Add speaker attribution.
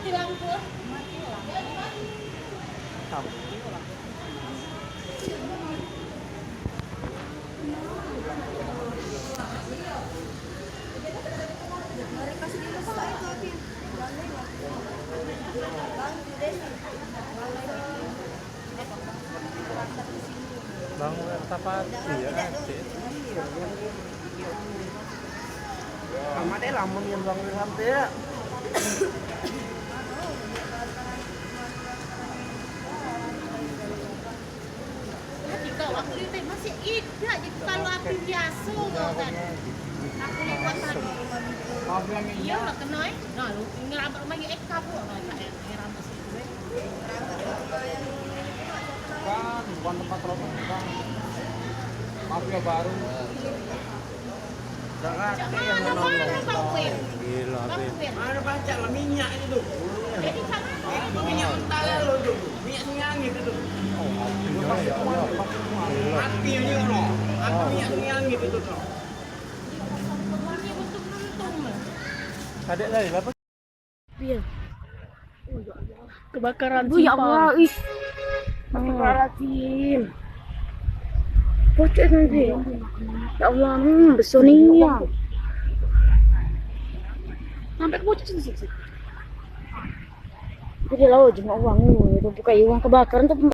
Speaker 1: mati lampu.
Speaker 2: Bang Tapati ya, Cik.
Speaker 3: Amat lamun yang bang sampai ya.
Speaker 1: Jika waktu itu masih ada, jadi kalau api biasa kan. Aku lewat tadi. Iya lah kenal. Nah, lu ngerambut rumah ya Eka bu, ngerambut situ.
Speaker 3: Kan bukan tempat rokok bang. Mafia baru. Jangan yang
Speaker 1: Mana Bang Win?
Speaker 2: Gila,
Speaker 1: Bang
Speaker 2: Bin.
Speaker 1: Win.
Speaker 3: ada baca lah minyak itu tuh.
Speaker 1: Jadi sama
Speaker 3: Itu minyak mentah lo tuh. Minyak siangit itu tuh. Api aja lo. Api minyak siangit itu tuh.
Speaker 1: wangi untuk nuntung.
Speaker 2: Adek tadi apa?
Speaker 4: Iya.
Speaker 5: Kebakaran
Speaker 4: Bu ya Allah, ih.
Speaker 5: Astagfirullahaladzim.
Speaker 4: Bocor nanti. Ya Allah, besar nih ya.
Speaker 5: Sampai bocor sih.
Speaker 4: Jadi lalu cuma uang itu bukan uang kebakaran tuh.